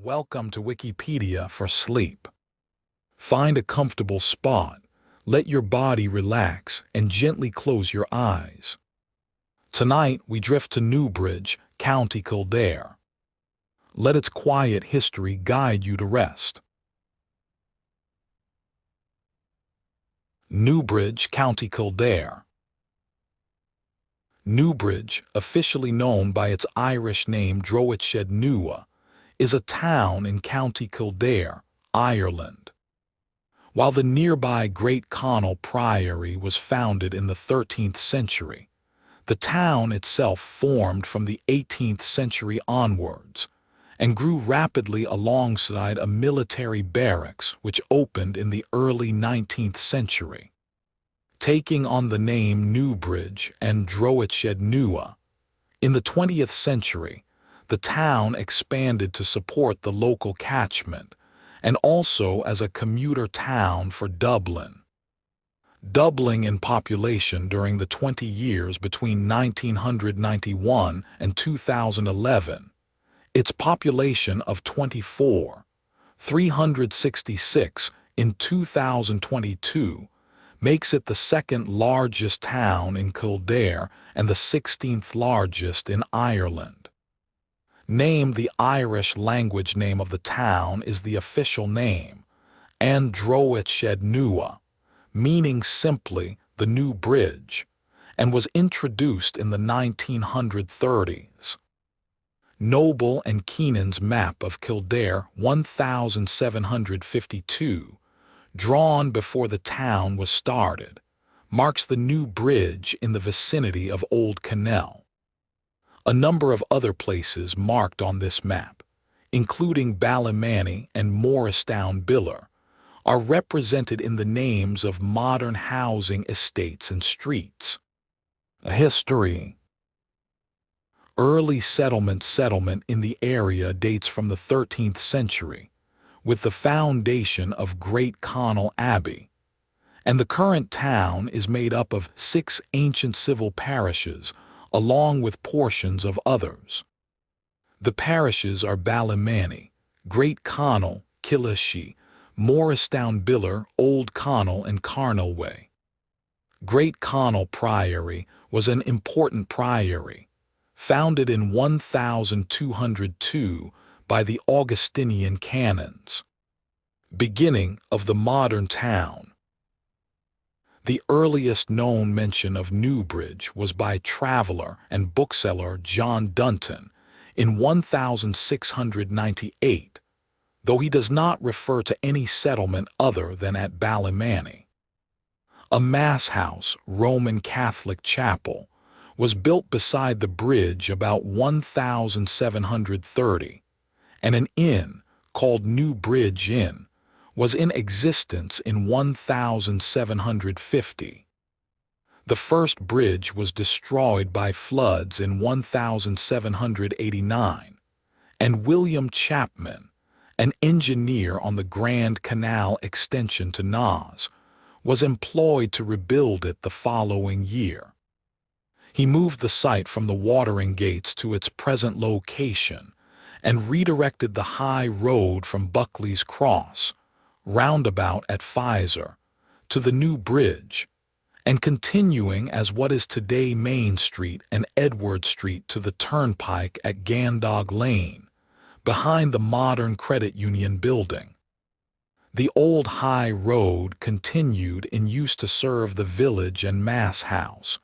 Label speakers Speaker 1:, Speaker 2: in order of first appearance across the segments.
Speaker 1: Welcome to Wikipedia for sleep. Find a comfortable spot, let your body relax, and gently close your eyes. Tonight, we drift to Newbridge, County Kildare. Let its quiet history guide you to rest. Newbridge, County Kildare. Newbridge, officially known by its Irish name Droichead Nua, is a town in County Kildare, Ireland. While the nearby Great Connell Priory was founded in the 13th century, the town itself formed from the 18th century onwards and grew rapidly alongside a military barracks which opened in the early 19th century. Taking on the name Newbridge and Droichead Nua, in the 20th century, the town expanded to support the local catchment and also as a commuter town for Dublin. Doubling in population during the 20 years between 1991 and 2011, its population of 366 in 2022 makes it the second largest town in Kildare and the 16th largest in Ireland. Named the Irish language name of the town is the official name, Droichead Nua, meaning simply the new bridge, and was introduced in the 1930s. Noble and Keenan's map of Kildare 1752, drawn before the town was started, marks the new bridge in the vicinity of Old Canal. A number of other places marked on this map, including Ballymanny and Morristown Biller, are represented in the names of modern housing estates and streets. A history. Early settlement in the area dates from the 13th century, with the foundation of Great Connell Abbey, and the current town is made up of 6 ancient civil parishes along with portions of others. The parishes are Ballymanny, Great Connell, Chiclete, Morristown Biller, Old Connell, and Carnelway. Great Connell Priory was an important priory, founded in 1202 by the Augustinian canons. Beginning of the modern town. The earliest known mention of Newbridge was by traveler and bookseller John Dunton in 1698, though he does not refer to any settlement other than at Ballymanny. A mass house, Roman Catholic chapel, was built beside the bridge about 1730, and an inn, called Newbridge Inn, was in existence in 1750. The first bridge was destroyed by floods in 1789, and William Chapman, an engineer on the Grand Canal extension to Naas, was employed to rebuild it the following year. He moved the site from the watering gates to its present location and redirected the high road from Buckley's Cross, roundabout at Pfizer, to the new bridge, and continuing as what is today Main Street and Edward Street to the turnpike at Gandog Lane, behind the modern credit union building. The old high road continued in use to serve the village and mass house,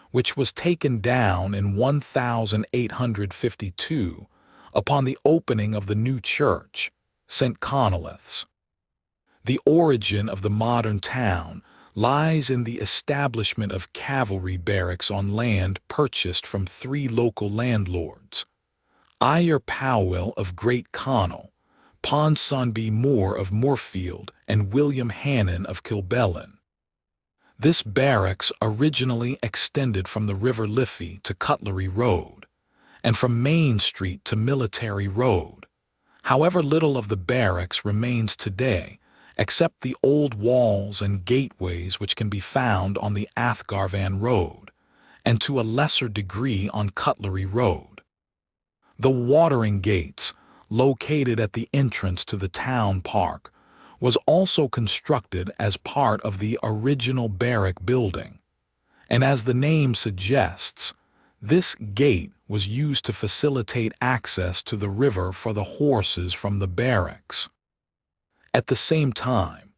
Speaker 1: which was taken down in 1852 upon the opening of the new church, St. Connolith's. The origin of the modern town lies in the establishment of cavalry barracks on land purchased from 3 local landlords, Eyre Powell of Great Connell, Ponsonby Moore of Moorfield, and William Hannon of Kilbellin. This barracks originally extended from the River Liffey to Cutlery Road, and from Main Street to Military Road. However, little of the barracks remains today, except the old walls and gateways which can be found on the Athgarvan Road, and to a lesser degree on Cutlery Road. The watering gates, located at the entrance to the town park, was also constructed as part of the original barrack building, and as the name suggests, this gate was used to facilitate access to the river for the horses from the barracks. At the same time,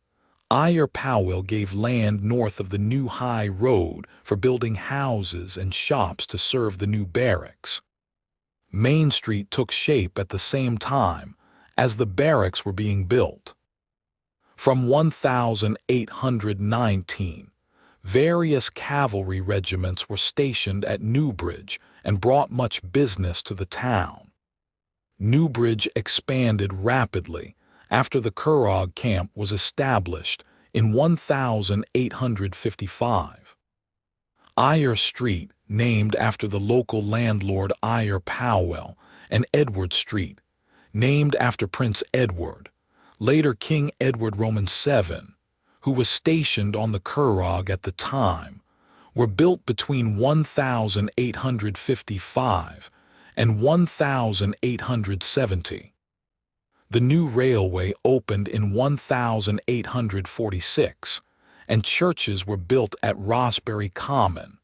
Speaker 1: Eyre Powell gave land north of the new high road for building houses and shops to serve the new barracks. Main Street took shape at the same time as the barracks were being built. From 1819, various cavalry regiments were stationed at Newbridge and brought much business to the town. Newbridge expanded rapidly after the Curragh camp was established in 1855. Eyre Street, named after the local landlord Eyre Powell, and Edward Street, named after Prince Edward, later King Edward VII, who was stationed on the Curragh at the time, were built between 1855 and 1870. The new railway opened in 1846, and churches were built at Rossbury Common,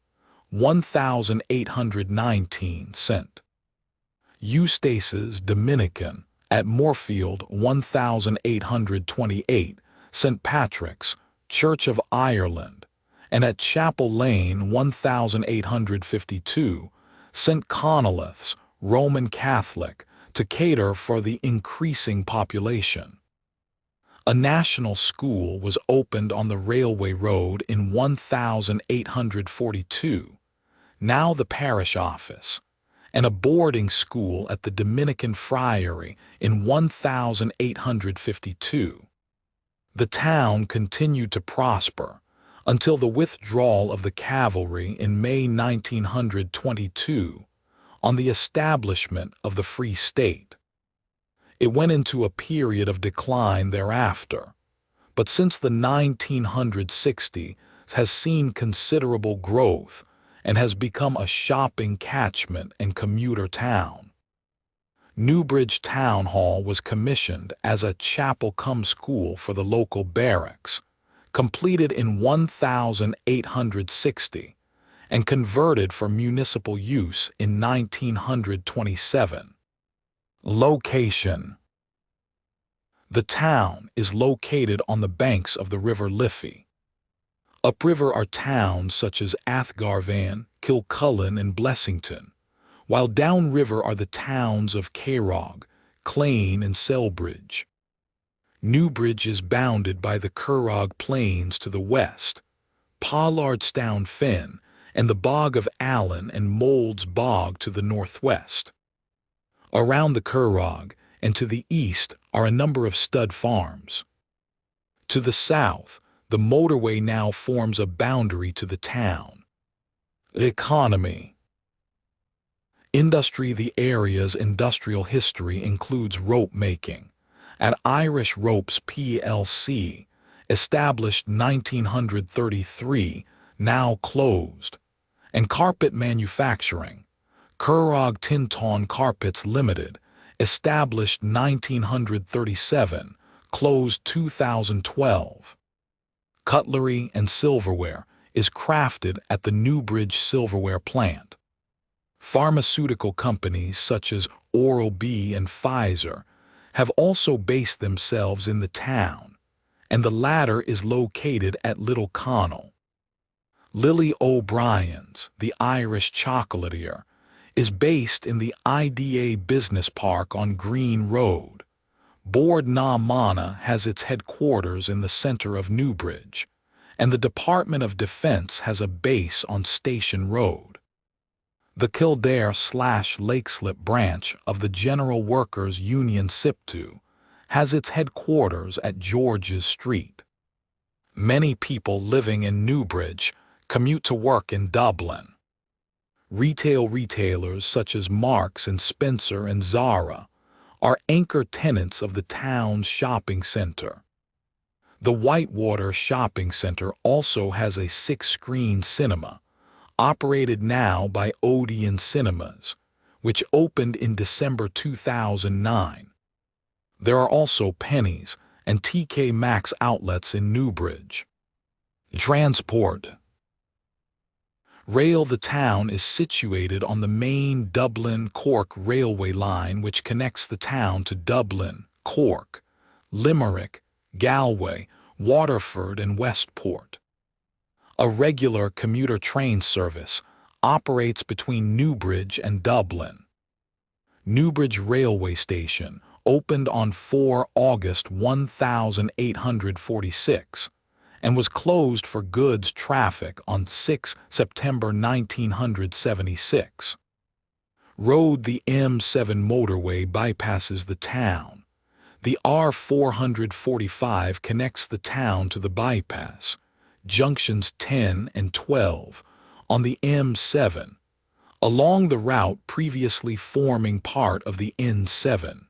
Speaker 1: 1819. St. Eustace's Dominican at Moorfield, 1828, St. Patrick's, Church of Ireland, and at Chapel Lane, 1852, St. Connollyth's, Roman Catholic, to cater for the increasing population. A national school was opened on the railway road in 1842, now the parish office, and a boarding school at the Dominican Friary in 1852. The town continued to prosper until the withdrawal of the cavalry in May 1922 on the establishment of the Free State. It went into a period of decline thereafter, but since the 1960s has seen considerable growth and has become a shopping catchment and commuter town. Newbridge Town Hall was commissioned as a chapel-cum-school for the local barracks, completed in 1860, and converted for municipal use in 1927. Location. The town is located on the banks of the River Liffey. Upriver are towns such as Athgarvan, Kilcullen, and Blessington, while downriver are the towns of Cairog, Clane, and Selbridge. Newbridge is bounded by the Curragh Plains to the west, Pollardstown Fen, and the Bog of Allen and Moulds Bog to the northwest. Around the Curragh and to the east are a number of stud farms. To the south, the motorway now forms a boundary to the town. Economy. Industry. The area's industrial history includes rope making at Irish Ropes plc, established 1933, now closed, and carpet manufacturing, Curragh Tinton Carpets Limited, established 1937, closed 2012. Cutlery and silverware is crafted at the Newbridge Silverware Plant. Pharmaceutical companies such as Oral-B and Pfizer have also based themselves in the town, and the latter is located at Little Connell. Lily O'Brien's, the Irish chocolatier, is based in the IDA Business Park on Green Road. Bord na Mana has its headquarters in the center of Newbridge, and the Department of Defense has a base on Station Road. The Kildare/Lakeslip branch of the General Workers Union SIPTU has its headquarters at George's Street. Many people living in Newbridge commute to work in Dublin. Retailers such as Marks and Spencer and Zara are anchor tenants of the town's shopping center. The Whitewater Shopping Center also has a 6-screen cinema, operated now by Odeon Cinemas, which opened in December 2009 There are also Pennies and TK Maxx outlets in Newbridge. Transport. Rail. The town is situated on the main Dublin-Cork railway line, which connects the town to Dublin, Cork, Limerick, Galway, Waterford and Westport. A regular commuter train service operates between Newbridge and Dublin. Newbridge Railway Station opened on 4 August 1846 and was closed for goods traffic on 6 September 1976. Road. The M7 motorway bypasses the town. The R445 connects the town to the bypass, junctions 10 and 12, on the M7, along the route previously forming part of the N7.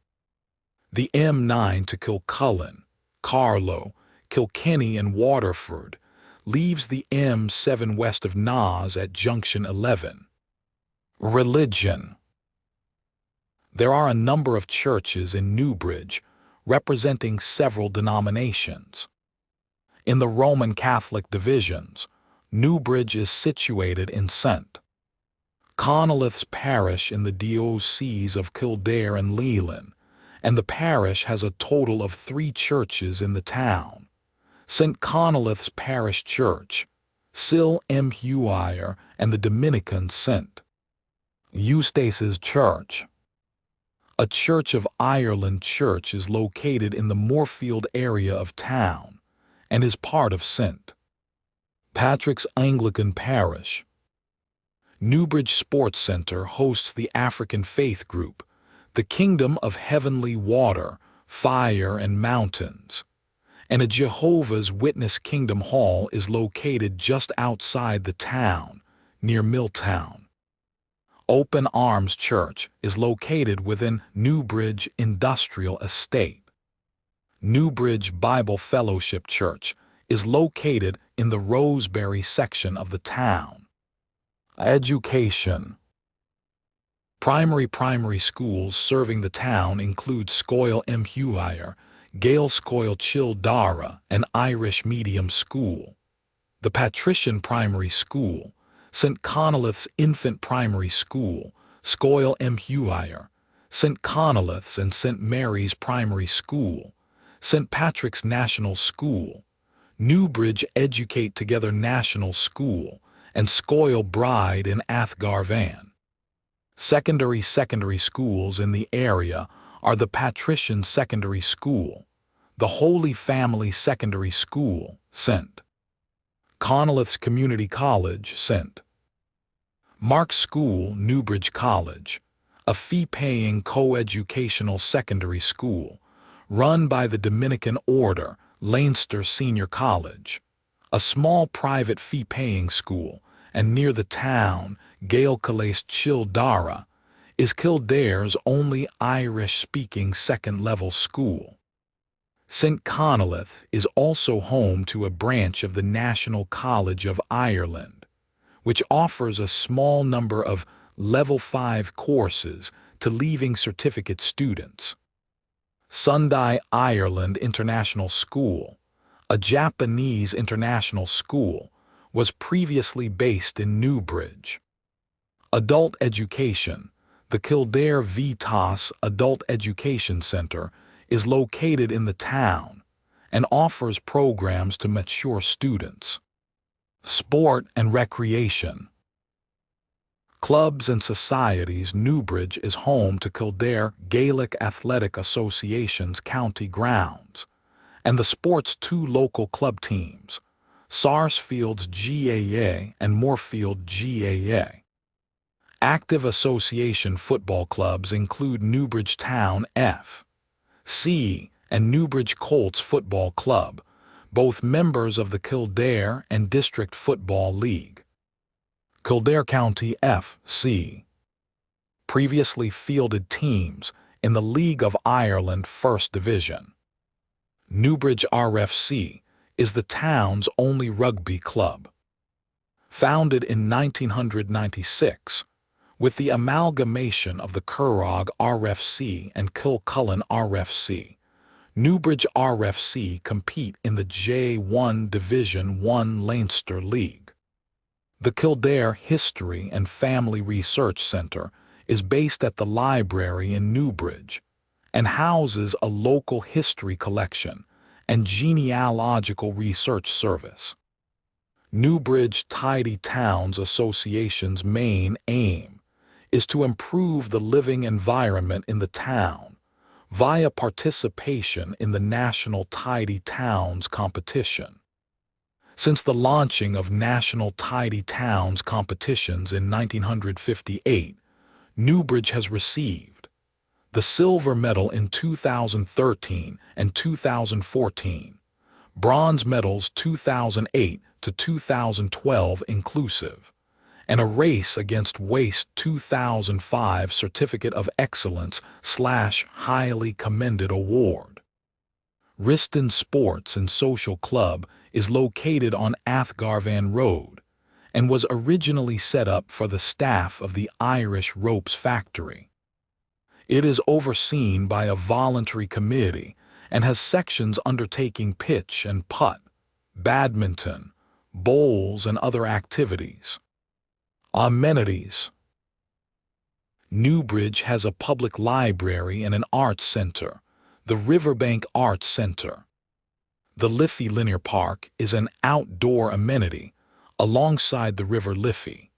Speaker 1: The M9 to Kilcullen, Carlow, Kilkenny and Waterford leaves the M7 west of Naas at junction 11. Religion. There are a number of churches in Newbridge representing several denominations. In the Roman Catholic divisions, Newbridge is situated in St. Conolith's parish in the diocese of Kildare and Leighlin, and the parish has a total of 3 churches in the town: St. Conolith's Parish Church, Sil Mhuire, and the Dominican St. Eustace's Church. A Church of Ireland church is located in the Moorfield area of town and is part of St. Patrick's Anglican Parish. Newbridge Sports Center hosts the African faith group, the Kingdom of Heavenly Water, Fire and Mountains, and a Jehovah's Witness Kingdom Hall is located just outside the town, near Milltown. Open Arms Church is located within Newbridge Industrial Estate. Newbridge Bible Fellowship Church is located in the Roseberry section of the town. Education. Primary schools serving the town include Scoil Mhuire, Gaelscoil Kildare, and Irish Medium School. The Patrician Primary School, St. Conolith's Infant Primary School, Scoil Mhuire, St. Conolith's and St. Mary's Primary School, St. Patrick's National School, Newbridge Educate Together National School, and Scoil Bride in Athgarvan. Secondary schools in the area are the Patrician Secondary School, the Holy Family Secondary School, St. Conolith's Community College, St. Mark's School, Newbridge College, a fee-paying co-educational secondary school run by the Dominican Order, Leinster Senior College, a small private fee-paying school, and near the town, Gaelcoles Kildare, is Kildare's only Irish-speaking second-level school. St. Conolith is also home to a branch of the National College of Ireland, which offers a small number of Level 5 courses to Leaving Certificate students. Sundai Ireland International School, a Japanese international school, was previously based in Newbridge. Adult education. The Kildare Vitas Adult Education Center is located in the town and offers programs to mature students. Sport and recreation. Clubs and societies. Newbridge is home to Kildare Gaelic Athletic Association's county grounds, and the sport's 2 local club teams, Sarsfield's GAA and Moorfield GAA. Active association football clubs include Newbridge Town F.C. and Newbridge Colts Football Club, both members of the Kildare and District Football League. Kildare County F.C. previously fielded teams in the League of Ireland First Division. Newbridge RFC is the town's only rugby club. Founded in 1996, with the amalgamation of the Curragh RFC and Kilcullen RFC, Newbridge RFC compete in the J1 Division 1 Leinster League. The Kildare History and Family Research Centre is based at the library in Newbridge and houses a local history collection and genealogical research service. Newbridge Tidy Towns Association's main aim is to improve the living environment in the town via participation in the National Tidy Towns competition. Since the launching of National Tidy Towns competitions in 1958, Newbridge has received the silver medal in 2013 and 2014, bronze medals 2008 to 2012 inclusive, and a Race Against Waste 2005 Certificate of Excellence / Highly Commended Award. Riston Sports and Social Club is located on Athgarvan Road and was originally set up for the staff of the Irish Ropes Factory. It is overseen by a voluntary committee and has sections undertaking pitch and putt, badminton, bowls, and other activities. Amenities. Newbridge has a public library and an arts center, the Riverbank Arts Center. The Liffey Linear Park is an outdoor amenity alongside the River Liffey.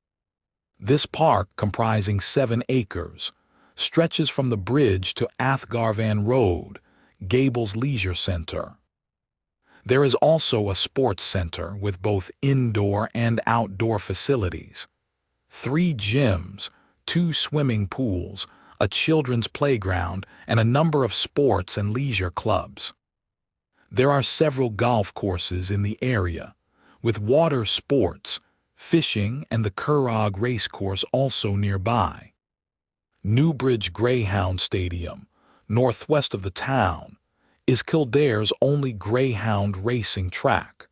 Speaker 1: This park, comprising 7 acres, stretches from the bridge to Athgarvan Road, Gables Leisure Centre. There is also a sports center with both indoor and outdoor facilities, 3 gyms, 2 swimming pools, a children's playground, and a number of sports and leisure clubs. There are several golf courses in the area, with water sports, fishing, and the Curragh Racecourse also nearby. Newbridge Greyhound Stadium, northwest of the town, is Kildare's only greyhound racing track.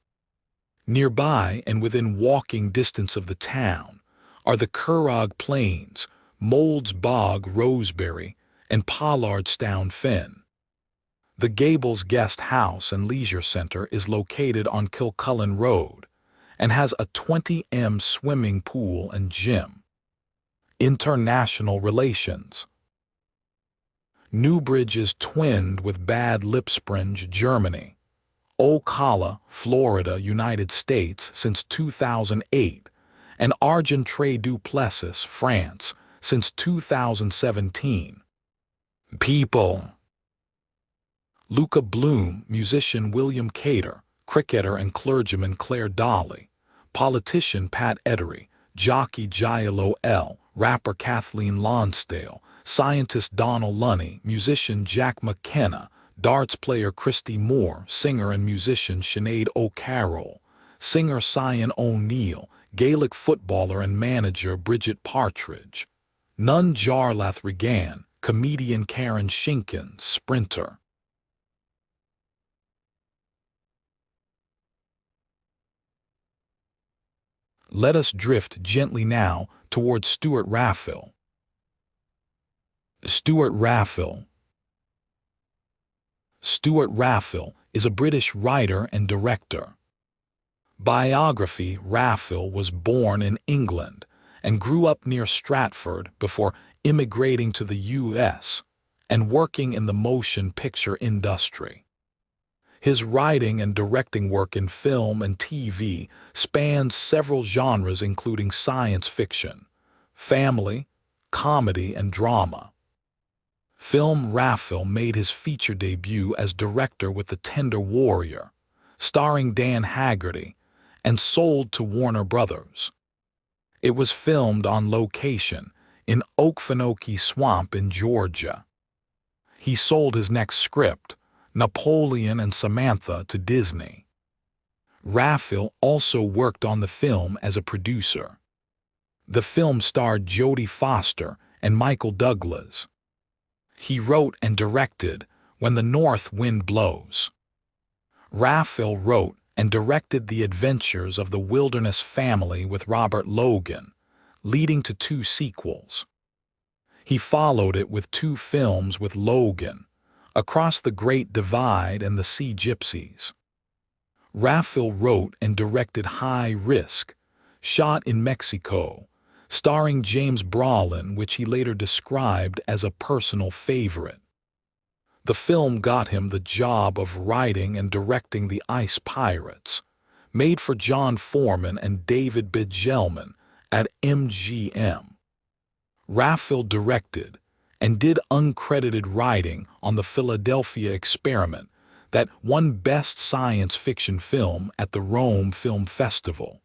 Speaker 1: Nearby and within walking distance of the town are the Curragh Plains, Moulds Bog Roseberry, and Pollardstown Fen. The Gables Guest House and Leisure Centre is located on Kilcullen Road and has a 20m swimming pool and gym. International relations. Newbridge is twinned with Bad Lippspringe, Germany, Ocala, Florida, United States since 2008, and Argentré-du-Plessis, France, since 2017. People. Luca Bloom, musician William Cater, cricketer and clergyman Claire Dolly, politician Pat Edery, jockey Giolo L., rapper Kathleen Lonsdale, scientist Donald Lunny, musician Jack McKenna, darts player Christy Moore, singer and musician Sinead O'Carroll, singer Cyan O'Neill, Gaelic footballer and manager Bridget Partridge, Nun Jarlath Regan, comedian Karen Shinkin, sprinter. Let us drift gently now towards Stewart Raffill. Stewart Raffill. Stewart Raffill is a British writer and director. Biography: Raffill was born in England and grew up near Stratford before immigrating to the U.S. and working in the motion picture industry. His writing and directing work in film and TV spans several genres including science fiction, family, comedy, and drama. Film: Raffill made his feature debut as director with The Tender Warrior, starring Dan Haggerty, and sold to Warner Brothers. It was filmed on location in Okefenokee Swamp in Georgia. He sold his next script, Napoleon and Samantha, to Disney. Raffill also worked on the film as a producer. The film starred Jodie Foster and Michael Douglas. He wrote and directed When the North Wind Blows. Raffill wrote and directed The Adventures of the Wilderness Family with Robert Logan, leading to 2 sequels. He followed it with 2 films with Logan, Across the Great Divide and the Sea Gypsies. Raffill wrote and directed High Risk, shot in Mexico, starring James Brolin, which he later described as a personal favorite. The film got him the job of writing and directing The Ice Pirates, made for John Foreman and David Begelman at MGM. Raffill directed and did uncredited writing on the Philadelphia Experiment that won Best Science Fiction Film at the Rome Film Festival.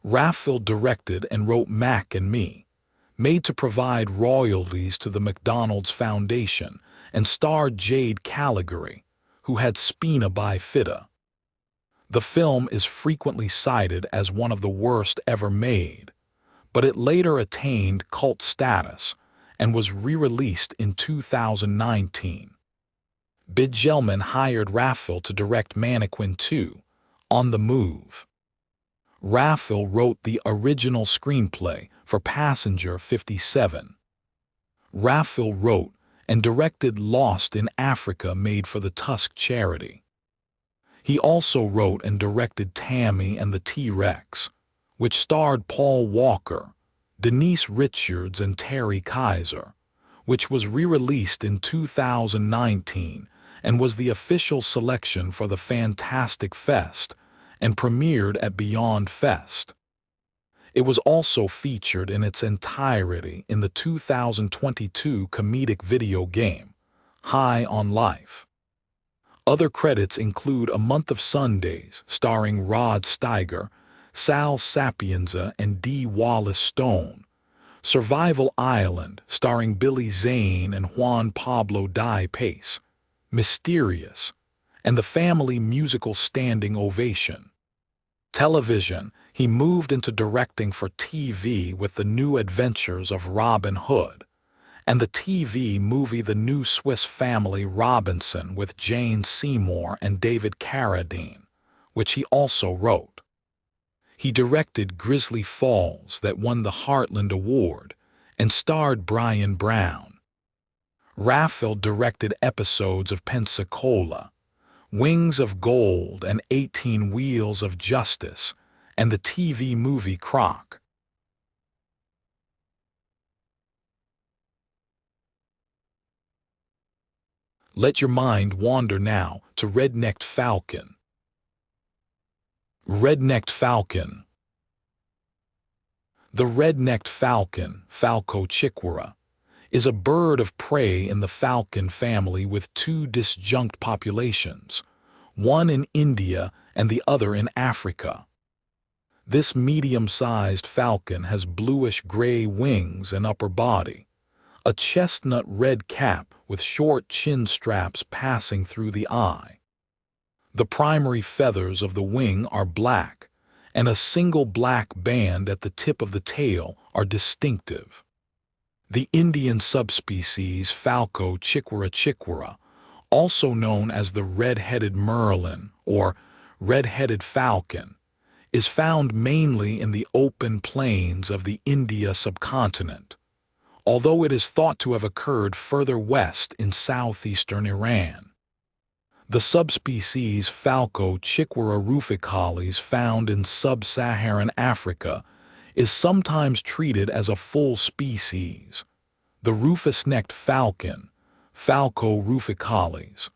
Speaker 1: Raffill directed and wrote Mac and Me, made to provide royalties to the McDonald's Foundation, and starred Jade Caligari, who had spina bifida. The film is frequently cited as one of the worst ever made, but it later attained cult status and was re-released in 2019. Begelman hired Raffill to direct Mannequin 2, On the Move. Raffill wrote the original screenplay for Passenger 57. Raffill wrote and directed Lost in Africa, made for the Tusk charity. He also wrote and directed Tammy and the T-Rex, which starred Paul Walker, Denise Richards and Terry Kaiser, which was re-released in 2019 and was the official selection for the Fantastic Fest and premiered at Beyond Fest. It was also featured in its entirety in the 2022 comedic video game, High on Life. Other credits include A Month of Sundays, starring Rod Steiger, Sal Sapienza and D. Wallace Stone, Survival Island, starring Billy Zane and Juan Pablo Di Pace, Mysterious, and the family musical Standing Ovation. Television, he moved into directing for TV with The New Adventures of Robin Hood, and the TV movie The New Swiss Family Robinson with Jane Seymour and David Carradine, which he also wrote. He directed Grizzly Falls, that won the Heartland Award, and starred Brian Brown. Raffill directed episodes of Pensacola, Wings of Gold and 18 Wheels of Justice, and the TV movie Croc. Let your mind wander now to Red-Necked Falcon. Red-Necked Falcon. The red-necked falcon, Falco chiquera, is a bird of prey in the falcon family with two disjunct populations, one in India and the other in Africa. This medium-sized falcon has bluish-gray wings and upper body, a chestnut-red cap with short chin straps passing through the eye. The primary feathers of the wing are black, and a single black band at the tip of the tail are distinctive. The Indian subspecies Falco chiquera, also known as the red-headed merlin or red-headed falcon, is found mainly in the open plains of the India subcontinent, although it is thought to have occurred further west in southeastern Iran. The subspecies Falco chiquera ruficalis found in sub-Saharan Africa is sometimes treated as a full species, the rufous-necked falcon, Falco ruficalis,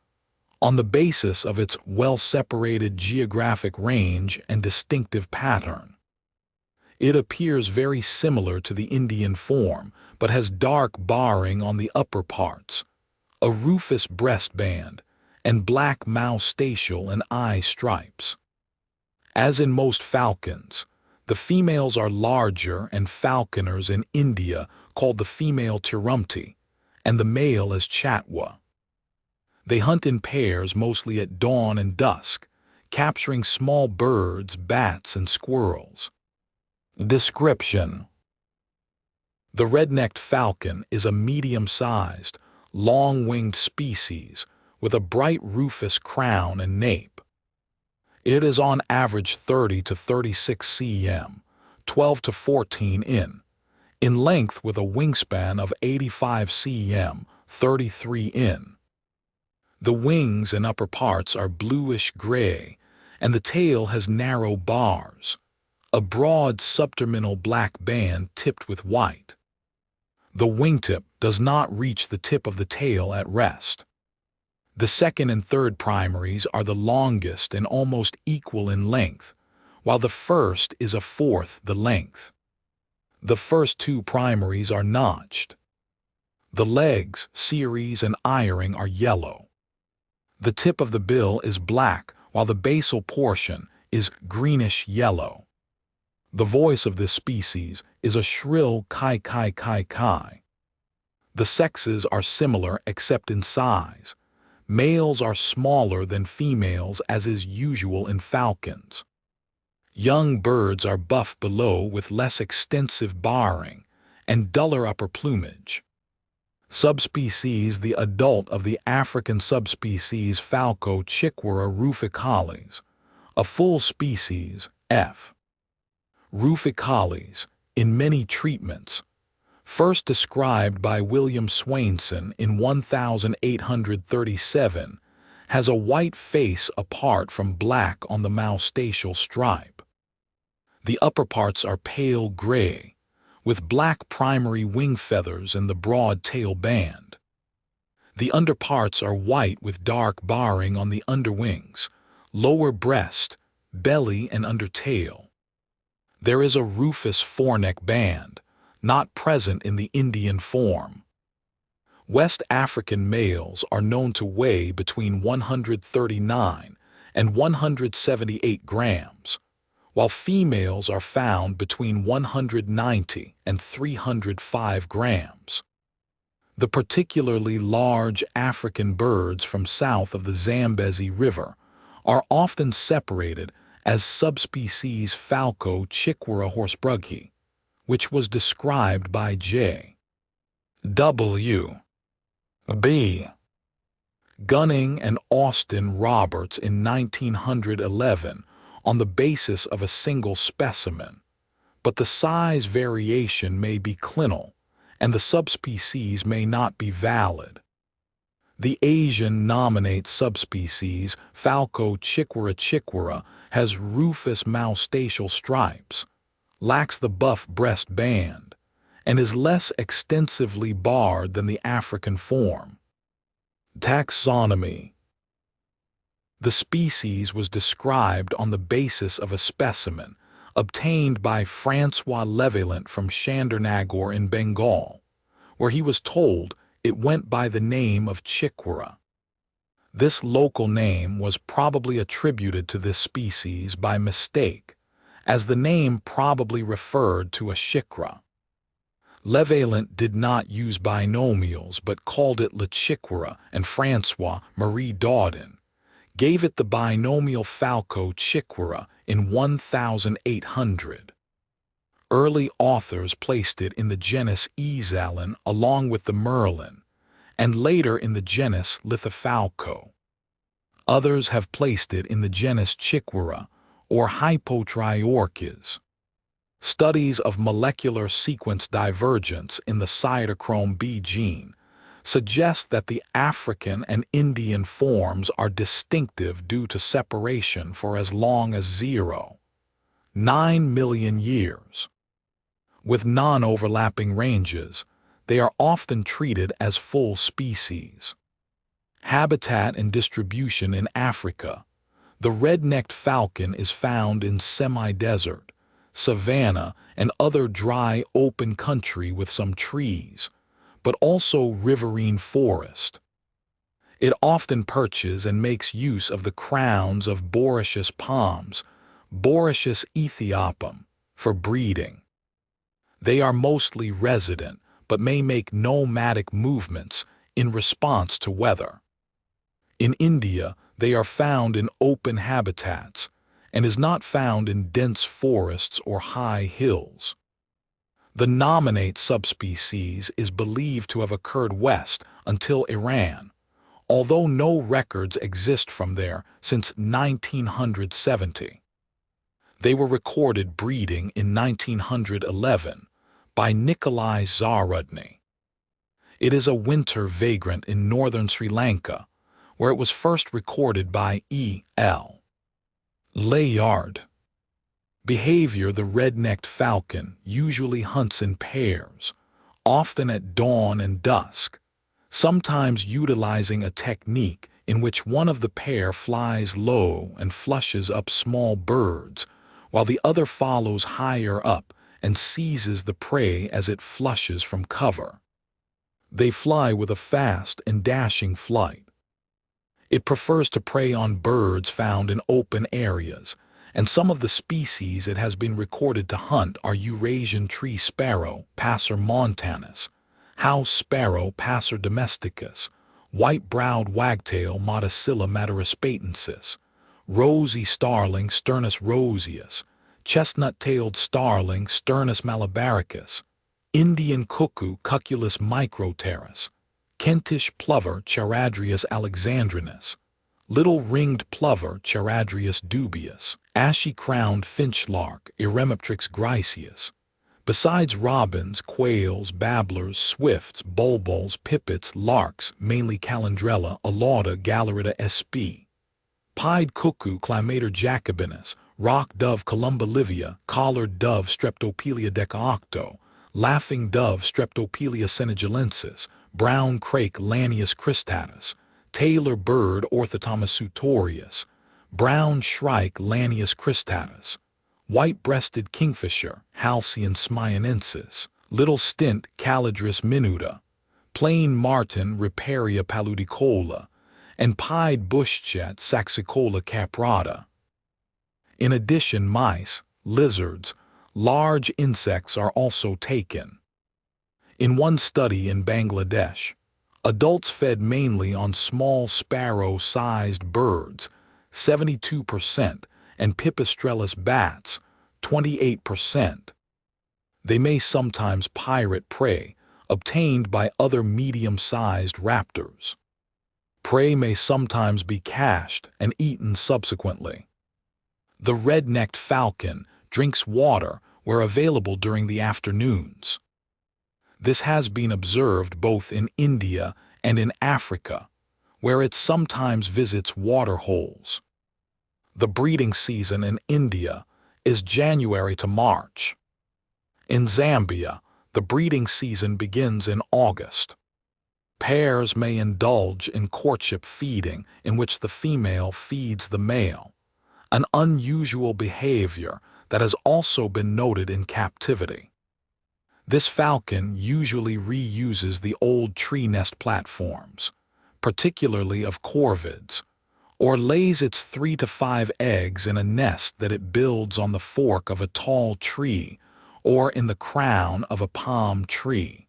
Speaker 1: on the basis of its well-separated geographic range and distinctive pattern. It appears very similar to the Indian form, but has dark barring on the upper parts, a rufous breastband, and black moustachial and eye stripes. As in most falcons, the females are larger and falconers in India called the female tirumti, and the male is chatwa. They hunt in pairs mostly at dawn and dusk, capturing small birds, bats, and squirrels. Description: the red-necked falcon is a medium-sized, long-winged species with a bright rufous crown and nape. It is on average 30 to 36 cm, 12 to 14 in length with a wingspan of 85 cm, 33 in. The wings and upper parts are bluish-gray, and the tail has narrow bars, a broad subterminal black band tipped with white. The wingtip does not reach the tip of the tail at rest. The second and third primaries are the longest and almost equal in length, while the first is a fourth the length. The first two primaries are notched. The legs, series, and iring are yellow. The tip of the bill is black, while the basal portion is greenish-yellow. The voice of this species is a shrill kai-kai-kai-kai. The sexes are similar except in size. Males are smaller than females, as is usual in falcons. Young birds are buff below with less extensive barring and duller upper plumage. Subspecies: the adult of the African subspecies Falco Chikwera ruficalis, a full species, F. ruficalis, in many treatments, first described by William Swainson in 1837, has a white face apart from black on the moustachial stripe. The upper parts are pale gray, with black primary wing feathers and the broad tail band. The underparts are white with dark barring on the underwings, lower breast, belly, and undertail. There is a rufous foreneck band, not present in the Indian form. West African males are known to weigh between 139 and 178 grams, while females are found between 190 and 305 grams. The particularly large African birds from south of the Zambezi River are often separated as subspecies Falco Chikwera horsbrughi, which was described by J. W. B. Gunning and Austin Roberts in 1911 on the basis of a single specimen, but the size variation may be clinal, and the subspecies may not be valid. The Asian nominate subspecies Falco chikwera has rufous moustachial stripes, lacks the buff breast band, and is less extensively barred than the African form. Taxonomy: the species was described on the basis of a specimen obtained by François Levaillant from Chandernagore in Bengal, where he was told it went by the name of Chikwera. This local name was probably attributed to this species by mistake, as the name probably referred to a shikra. Levaillant did not use binomials but called it Le Chikwera, and François Marie Daudin gave it the binomial Falco Chikwera in 1800. Early authors placed it in the genus Esalin along with the merlin, and later in the genus Lithofalco. Others have placed it in the genus Chikwera or Hypotriorchis. Studies of molecular sequence divergence in the cytochrome B gene suggest that the African and Indian forms are distinctive due to separation for as long as 0.9 million years. With non-overlapping ranges, they are often treated as full species. Habitat and distribution in Africa: the red-necked falcon is found in semi-desert, savanna, and other dry open country with some trees, but also riverine forest. It often perches and makes use of the crowns of Boracious palms, Boracious ethiopium, for breeding. They are mostly resident, but may make nomadic movements in response to weather. In India, they are found in open habitats, and is not found in dense forests or high hills. The nominate subspecies is believed to have occurred west until Iran, although no records exist from there since 1970. They were recorded breeding in 1911 by Nikolai Zarudny. It is a winter vagrant in northern Sri Lanka, where it was first recorded by E.L. Layard. Behavior: the red-necked falcon usually hunts in pairs, often at dawn and dusk, sometimes utilizing a technique in which one of the pair flies low and flushes up small birds, while the other follows higher up and seizes the prey as it flushes from cover. They fly with a fast and dashing flight. It prefers to prey on birds found in open areas, and some of the species it has been recorded to hunt are Eurasian tree sparrow, Passer montanus, house sparrow, Passer domesticus, white-browed wagtail, Motacilla materospatensis, rosy starling, Sturnus roseus, chestnut-tailed starling, Sturnus malabaricus, Indian cuckoo, Cuculus microterus, Kentish plover, Charadrius alexandrinus, little ringed plover, Charadrius dubius, ashy-crowned finchlark, Eremoptrix griseus. Besides robins, quails, babblers, swifts, bulbuls, pipits, larks, mainly Calandrella, Alauda, Galerita sp. Pied cuckoo, Climater jacobinus, rock dove, Columba livia, collared dove, Streptopelia decaocto, laughing dove, Streptopelia senegalensis, brown crake, Lanius cristatus, tailor bird, Orthotomus sutorius, brown shrike, Lanius cristatus, white-breasted kingfisher, Halcyon smayanensis, little stint, Calidris minuta, plain martin, Riparia paludicola, and pied bushchat, Saxicola caprata. In addition, mice, lizards, large insects are also taken. In one study in Bangladesh, adults fed mainly on small sparrow-sized birds, 72%, and pipistrellus bats, 28%. They may sometimes pirate prey obtained by other medium-sized raptors. Prey may sometimes be cached and eaten subsequently. The red-necked falcon drinks water where available during the afternoons. This has been observed both in India and in Africa, where it sometimes visits water holes. The breeding season in India is January to March. In Zambia, the breeding season begins in August. Pairs may indulge in courtship feeding, in which the female feeds the male, an unusual behavior that has also been noted in captivity. This falcon usually reuses the old tree nest platforms, particularly of corvids, or lays its 3 to 5 eggs in a nest that it builds on the fork of a tall tree or in the crown of a palm tree.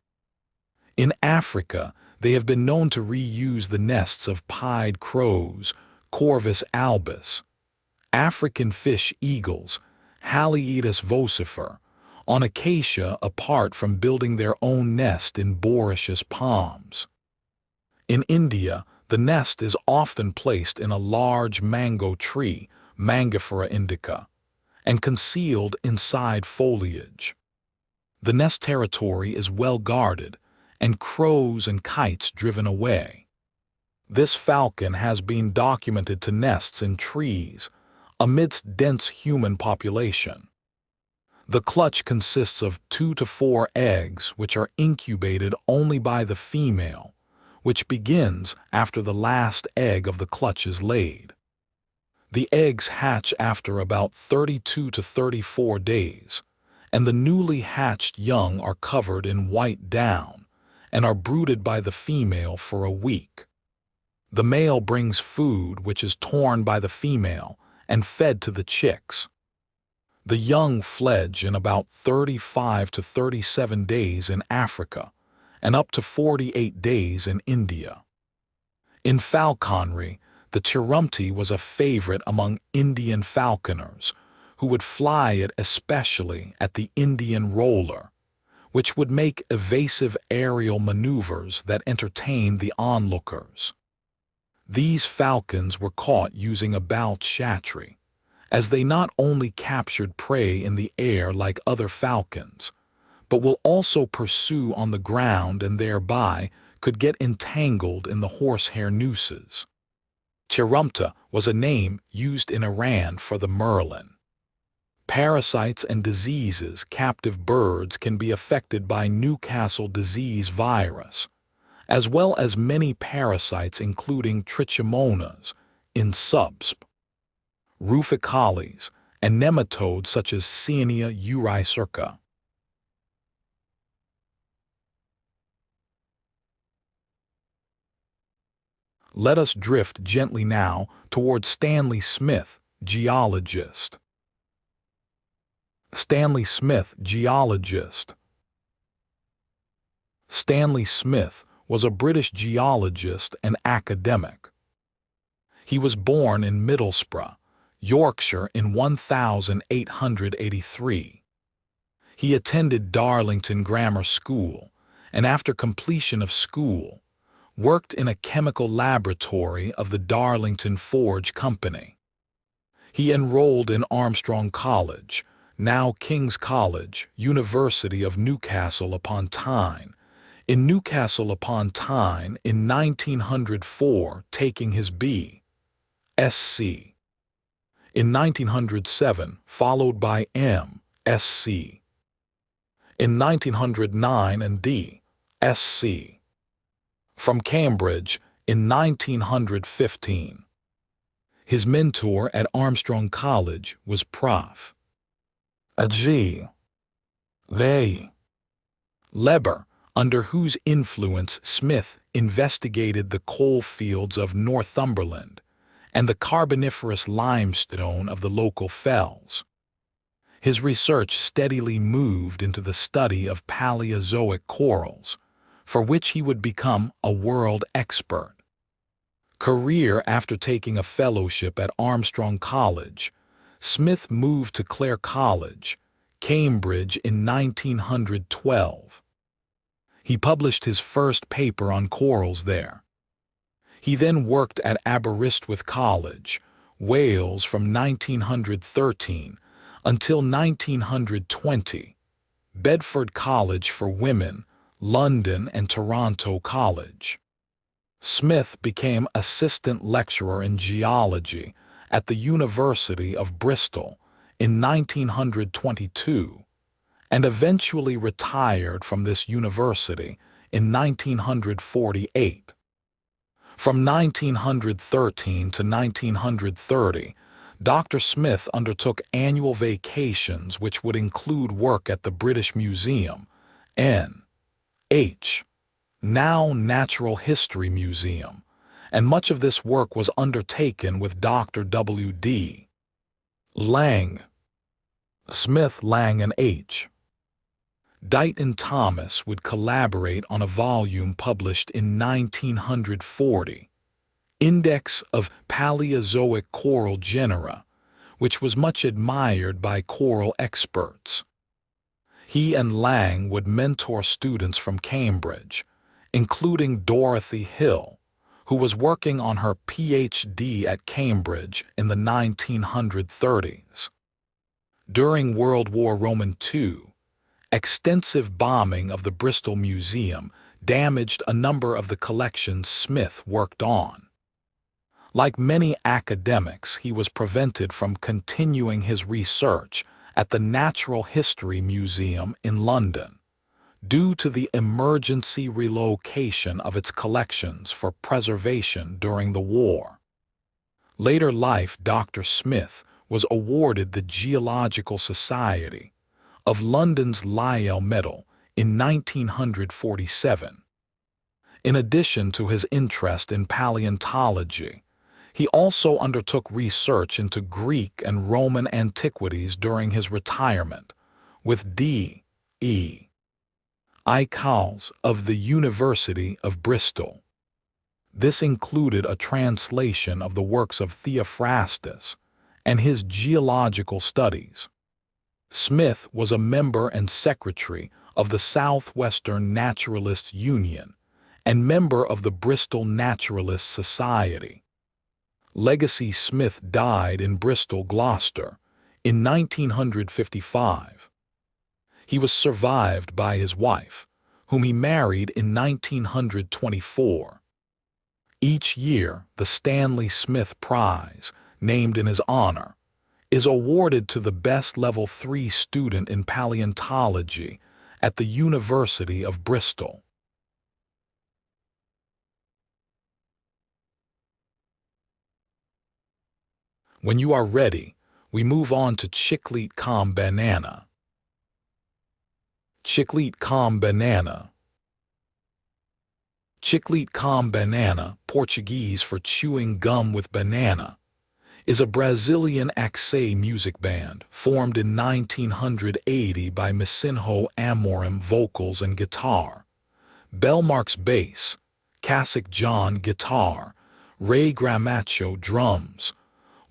Speaker 1: In Africa, they have been known to reuse the nests of pied crows, Corvus albus, African fish eagles, Haliaetus vocifer, on acacia, apart from building their own nest in boracious palms. In India, the nest is often placed in a large mango tree, Mangifera indica, and concealed inside foliage. The nest territory is well guarded, and crows and kites driven away. This falcon has been documented to nests in trees, amidst dense human population. The clutch consists of 2 to 4 eggs, which are incubated only by the female, which begins after the last egg of the clutch is laid. The eggs hatch after about 32 to 34 days, and the newly hatched young are covered in white down and are brooded by the female for a week. The male brings food, which is torn by the female and fed to the chicks. The young fledge in about 35 to 37 days in Africa and up to 48 days in India. In falconry, the tirumti was a favorite among Indian falconers, who would fly it especially at the Indian roller, which would make evasive aerial maneuvers that entertained the onlookers. These falcons were caught using a balchatri, as they not only captured prey in the air like other falcons, but will also pursue on the ground and thereby could get entangled in the horsehair nooses. Cherumta was a name used in Iran for the merlin. Parasites and diseases. Captive birds can be affected by Newcastle disease virus, as well as many parasites including trichomonas, insubsp, ruficales, and nematodes such as Insomnia uricirca. Let us drift gently now toward Stanley Smith, geologist. Stanley Smith, geologist. Stanley Smith was a British geologist and academic. He was born in Middlesbrough, Yorkshire in 1883. He attended Darlington Grammar School, and after completion of school, worked in a chemical laboratory of the Darlington Forge Company. He enrolled in Armstrong College, now King's College, University of Newcastle upon Tyne, in Newcastle upon Tyne in 1904, taking his B.Sc. in 1907, followed by M.Sc. in 1909 and D.Sc. from Cambridge in 1915. His mentor at Armstrong College was Prof. A.G. Leber, under whose influence Smith investigated the coal fields of Northumberland and the Carboniferous limestone of the local fells. His research steadily moved into the study of Paleozoic corals, for which he would become a world expert. Career. After taking a fellowship at Armstrong College, Smith moved to Clare College, Cambridge in 1912. He published his first paper on corals there. He then worked at Aberystwyth College, Wales from 1913 until 1920, Bedford College for Women, London and Toronto College. Smith became assistant lecturer in geology at the University of Bristol in 1922 and eventually retired from this university in 1948. From 1913 to 1930, Dr. Smith undertook annual vacations which would include work at the British Museum, N.H., now Natural History Museum, and much of this work was undertaken with Dr. W.D. Lang, Smith, Lang, and H. Dighton Thomas would collaborate on a volume published in 1940, Index of Paleozoic Coral Genera, which was much admired by coral experts. He and Lang would mentor students from Cambridge, including Dorothy Hill, who was working on her Ph.D. at Cambridge in the 1930s. During World War II, extensive bombing of the Bristol Museum damaged a number of the collections Smith worked on. Like many academics, he was prevented from continuing his research at the Natural History Museum in London due to the emergency relocation of its collections for preservation during the war. Later life, Dr. Smith was awarded the Geological Society of London's Lyell Medal in 1947. In addition to his interest in paleontology, he also undertook research into Greek and Roman antiquities during his retirement with D.E. Cowles of the University of Bristol. This included a translation of the works of Theophrastus and his geological studies. Smith was a member and secretary of the Southwestern Naturalists Union and member of the Bristol Naturalists Society. Legacy Smith died in Bristol, Gloucester, in 1955. He was survived by his wife, whom he married in 1924. Each year, the Stanley Smith Prize, named in his honor, is awarded to the best Level 3 student in paleontology at the University of Bristol. When you are ready, we move on to Chiclete com banana. Chiclete com banana. Chiclete com banana, Portuguese for chewing gum with banana, is a Brazilian axé music band formed in 1980 by Micinho Amorim vocals and guitar, Belmarx bass, Casic John guitar, Ray Gramacho drums,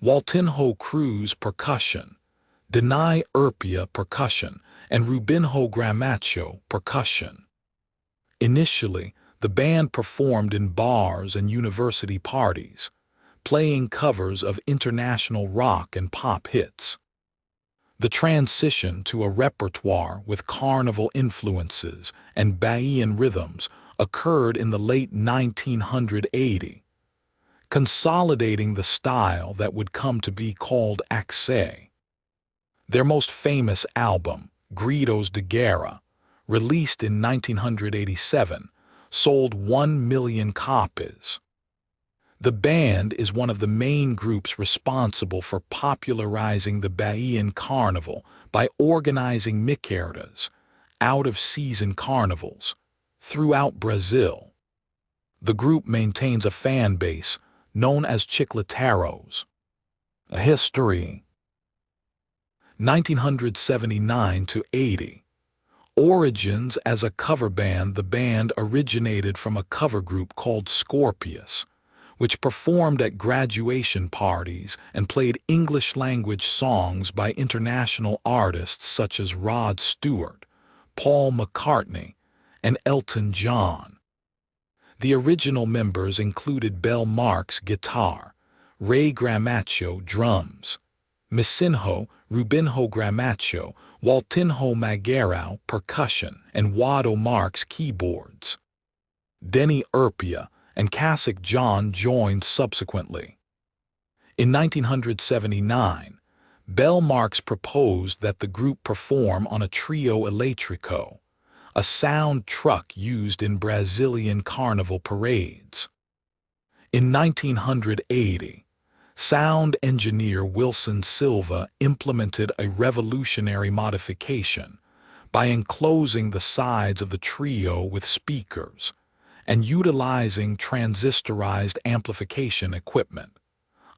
Speaker 1: Waltinho Cruz percussion, Denai Urpia percussion, and Rubinho Gramacho percussion. Initially, the band performed in bars and university parties, playing covers of international rock and pop hits. The transition to a repertoire with carnival influences and Bahian rhythms occurred in the late 1980s, consolidating the style that would come to be called axé. Their most famous album, Gritos de Guerra, released in 1987, sold 1 million copies. The band is one of the main groups responsible for popularizing the Bahian carnival by organizing miqueirdas, out-of-season carnivals, throughout Brazil. The group maintains a fan base known as Chicleteiros. A history. 1979 to 80. Origins as a cover band. The band originated from a cover group called Scorpius, which performed at graduation parties and played English-language songs by international artists such as Rod Stewart, Paul McCartney, and Elton John. The original members included Belmarx guitar, Ray Gramacho drums, Micinho, Rubinho Gramacho, Waltinho Magueirão percussion, and Wado Marx keyboards. Denny Urpia and Casic John joined subsequently. In 1979, Belmarx proposed that the group perform on a trio elétrico, a sound truck used in Brazilian carnival parades. In 1980, sound engineer Wilson Silva implemented a revolutionary modification by enclosing the sides of the trio with speakers and utilizing transistorized amplification equipment,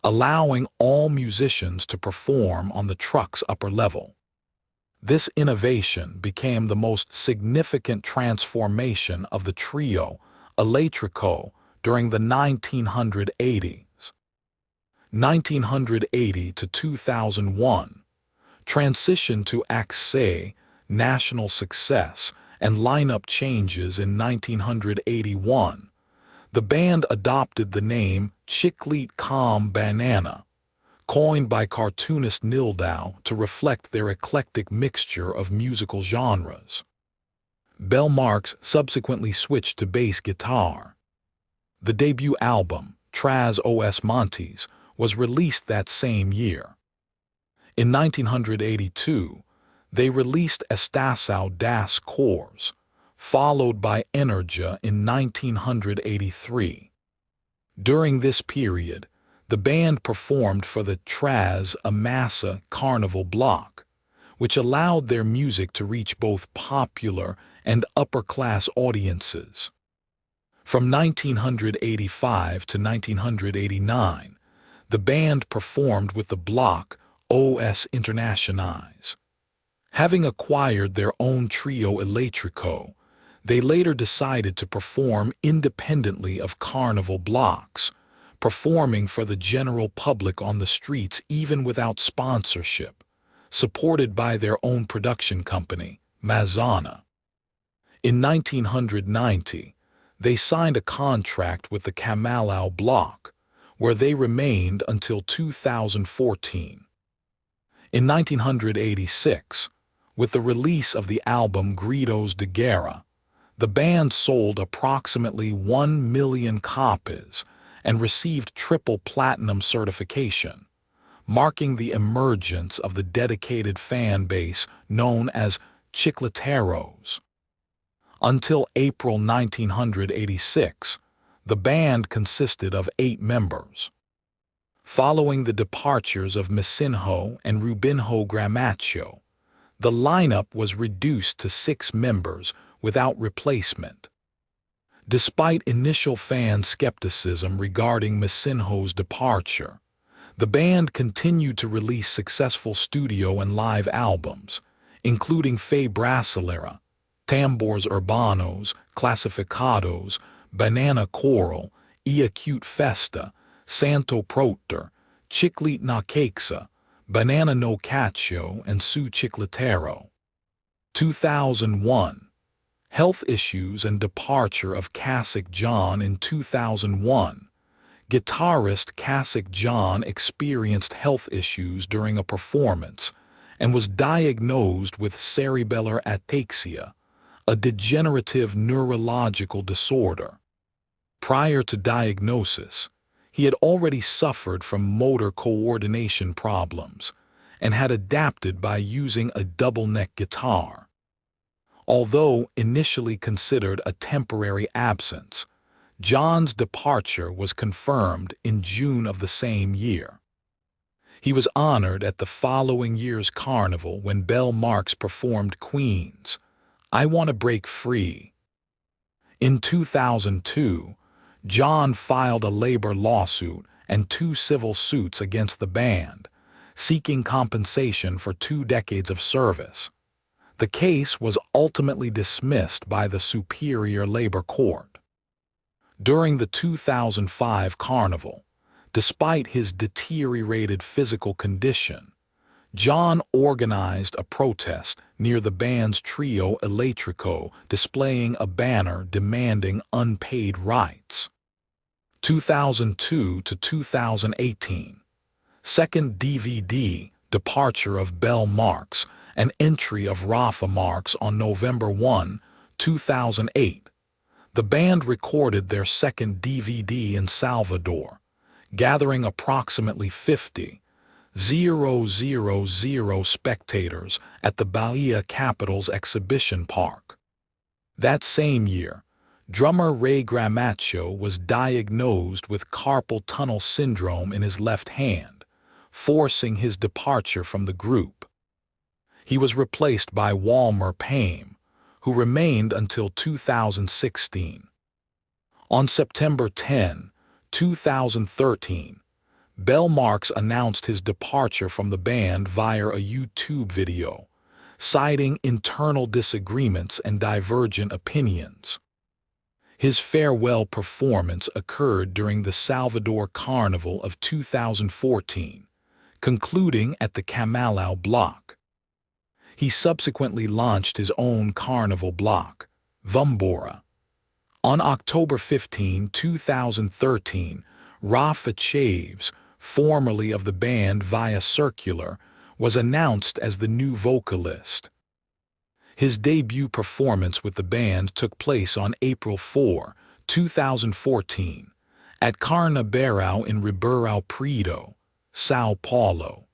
Speaker 1: allowing all musicians to perform on the truck's upper level. This innovation became the most significant transformation of the trio elétrico during the 1980s. 1980 to 2001, transition to axé, national success, and lineup changes in 1981, the band adopted the name Chiclete com banana, coined by cartoonist Nildau to reflect their eclectic mixture of musical genres. Belmarx subsequently switched to bass guitar. The debut album, Traz os Montes, was released that same year. In 1982, they released Estação das Cores, followed by Energia in 1983. During this period, the band performed for the Traz a Massa Carnival block, which allowed their music to reach both popular and upper-class audiences. From 1985 to 1989, the band performed with the block Os Internacionais. Having acquired their own trio elétrico, they later decided to perform independently of carnival blocks, performing for the general public on the streets even without sponsorship, supported by their own production company, Mazana. In 1990, they signed a contract with the Camalau block, where they remained until 2014. In 1986, with the release of the album Gritos de Guerra, the band sold approximately 1 million copies and received triple platinum certification, marking the emergence of the dedicated fan base known as Chicleteros. Until April 1986, the band consisted of 8 members. Following the departures of Misinho and Rubinho Gramaccio, the lineup was reduced to 6 members without replacement. Despite initial fan skepticism regarding Misinho's departure, the band continued to release successful studio and live albums, including Fe Brasilera, Tambores Urbanos, Classificados, Banana Coral, E Acute Festa, Santo Proter, Chiclete na Caixa, Banana no Cacio, and Su Chicletero. 2001. Health issues and departure of Casic John. In 2001, guitarist Casic John experienced health issues during a performance and was diagnosed with cerebellar ataxia, a degenerative neurological disorder. Prior to diagnosis, he had already suffered from motor coordination problems and had adapted by using a double-neck guitar. Although initially considered a temporary absence, John's departure was confirmed in June of the same year. He was honored at the following year's carnival when Belle Marx performed Queen's I Want to Break Free. In 2002, John filed a labor lawsuit and 2 civil suits against the band, seeking compensation for 2 decades of service. The case was ultimately dismissed by the Superior Labor Court. During the 2005 carnival, despite his deteriorated physical condition, John organized a protest near the band's trio Elétrico, displaying a banner demanding unpaid rights. 2002 to 2018. Second DVD, Departure of Belle Marx, an entry of Rafa Marx on November 1, 2008. The band recorded their second DVD in Salvador, gathering approximately 50,000 spectators at the Bahia Capitals Exhibition Park. That same year, drummer Ray Gramaccio was diagnosed with carpal tunnel syndrome in his left hand, forcing his departure from the group. He was replaced by Walmer Payne, who remained until 2016. On September 10, 2013, Belle Marx announced his departure from the band via a YouTube video, citing internal disagreements and divergent opinions. His farewell performance occurred during the Salvador Carnival of 2014, concluding at the Camalao block. He subsequently launched his own carnival block, Vumbora. On October 15, 2013, Rafa Chaves, formerly of the band Via Circular, was announced as the new vocalist. His debut performance with the band took place on April 4, 2014, at Carnaberao in Ribeirão Preto, São Paulo.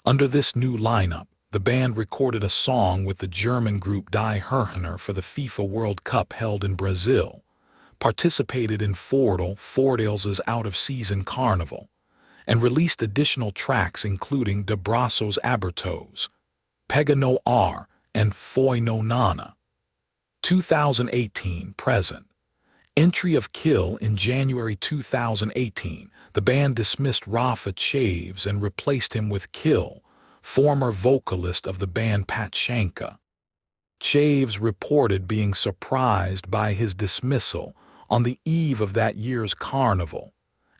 Speaker 1: Under this new lineup, the band recorded a song with the German group Die Herrhöner for the FIFA World Cup held in Brazil, participated in Fordales' out-of-season carnival, and released additional tracks including De Braços Abertos, Pega no Ar, and Foi no Nana. 2018 present. Entry of Kill. In January 2018, the band dismissed Rafa Chaves and replaced him with Kill, former vocalist of the band Pachanka. Chaves reported being surprised by his dismissal on the eve of that year's carnival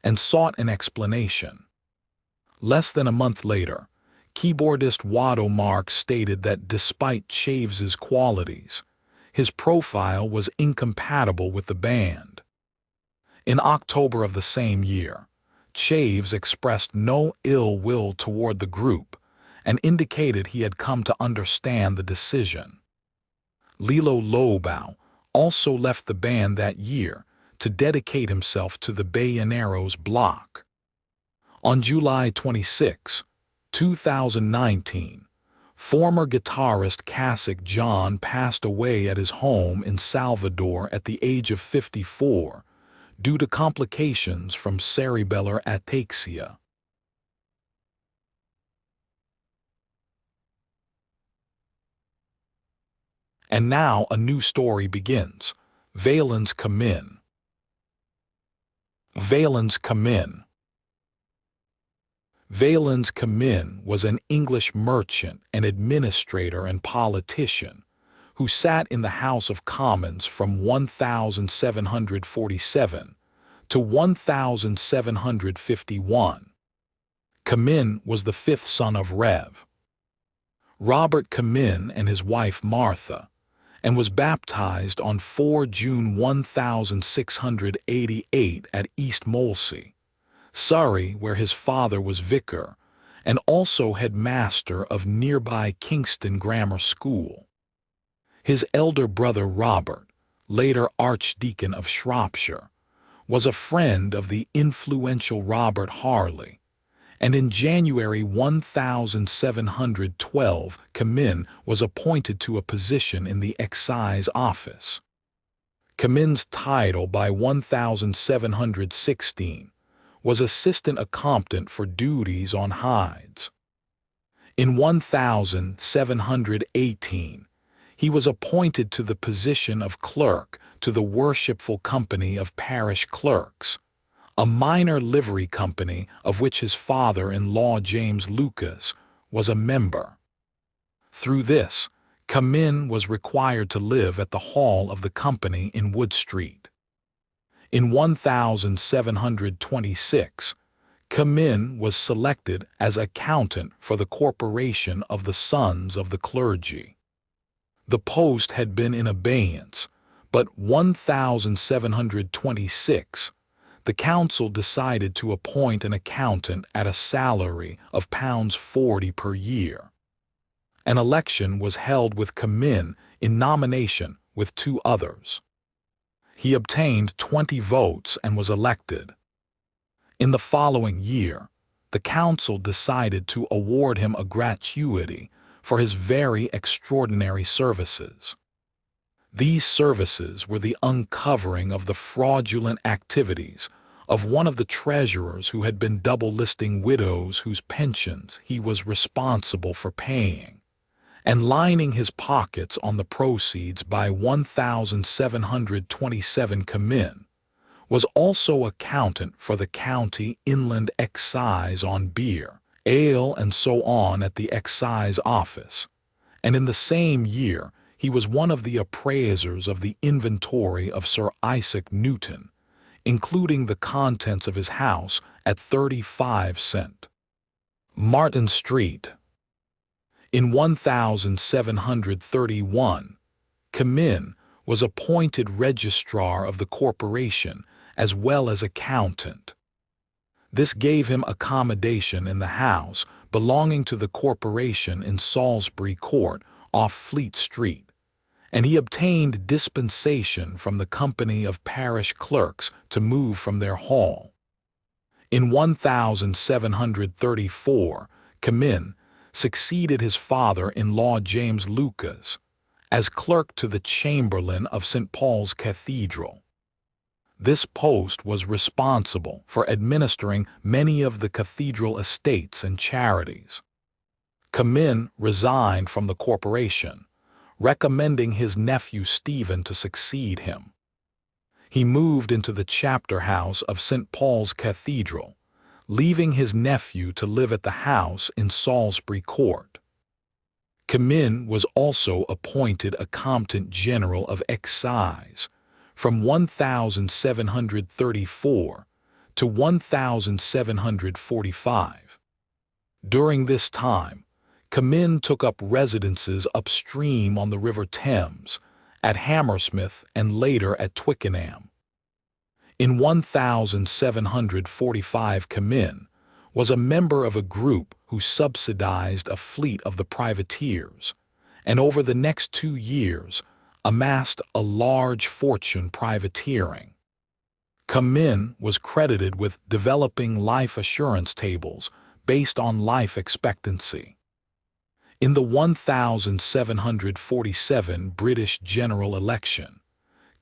Speaker 1: and sought an explanation. Less than a month later, keyboardist Wado Marx stated that despite Chaves's qualities, his profile was incompatible with the band. In October of the same year, Chaves expressed no ill will toward the group and indicated he had come to understand the decision. Lilo Lobau also left the band that year to dedicate himself to the Bayoneros bloc. On July 26, 2019, former guitarist Kasich John passed away at his home in Salvador at the age of 54 due to complications from cerebellar ataxia. And now a new story begins. Valens Comyn. Valens Comyn. Valens Comyn was an English merchant and administrator and politician who sat in the House of Commons from 1747 to 1751. Comyn was the fifth son of Rev. Robert Comyn and his wife Martha, and was baptized on 4 June 1688 at East Molesey, Surrey, where his father was vicar and also headmaster of nearby Kingston Grammar School. His elder brother Robert, later Archdeacon of Shropshire, was a friend of the influential Robert Harley, and in January 1712 Comyn was appointed to a position in the Excise Office. Comyn's title by 1716 was Assistant Accomptant for duties on hides. In 1718 he was appointed to the position of clerk to the Worshipful Company of Parish Clerks, a minor livery company of which his father-in-law James Lucas was a member. Through this, Comyn was required to live at the hall of the company in Wood Street. In 1726, Comyn was selected as accountant for the Corporation of the Sons of the Clergy. The post had been in abeyance, but 1726 the council decided to appoint an accountant at a salary of £40 per year. An election was held with Comyn in nomination with two others. He obtained 20 votes and was elected. In the following year, the council decided to award him a gratuity for his very extraordinary services. These services were the uncovering of the fraudulent activities of one of the treasurers who had been double-listing widows whose pensions he was responsible for paying, and lining his pockets on the proceeds by 1727. Comyn was also accountant for the county inland excise on beer, ale, and so on at the excise office, and in the same year he was one of the appraisers of the inventory of Sir Isaac Newton, including the contents of his house at 35 St. Martin Street. In 1731, Comyn was appointed registrar of the corporation as well as accountant. This gave him accommodation in the house belonging to the corporation in Salisbury Court off Fleet Street, and he obtained dispensation from the Company of Parish Clerks to move from their hall. In 1734, Comyn succeeded his father-in-law James Lucas as clerk to the Chamberlain of St. Paul's Cathedral. This post was responsible for administering many of the cathedral estates and charities. Comyn resigned from the corporation, recommending his nephew Stephen to succeed him. He moved into the chapter house of St. Paul's Cathedral, leaving his nephew to live at the house in Salisbury Court. Comyn was also appointed Accomptant General of Excise from 1734 to 1745. During this time, Comyn took up residences upstream on the River Thames, at Hammersmith and later at Twickenham. In 1745, Comyn was a member of a group who subsidized a fleet of the privateers, and over the next 2 years amassed a large fortune privateering. Comyn was credited with developing life assurance tables based on life expectancy. In the 1747 British general election,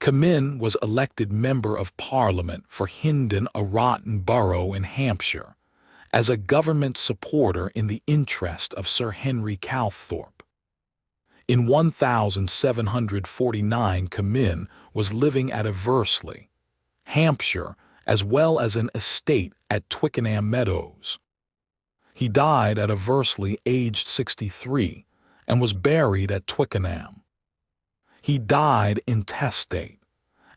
Speaker 1: Comyn was elected Member of Parliament for Hindon, a Rotten borough in Hampshire, as a government supporter in the interest of Sir Henry Calthorpe. In 1749, Comyn was living at Eversley, Hampshire, as well as an estate at Twickenham Meadows. He died at Eversley aged 63 and was buried at Twickenham. He died intestate,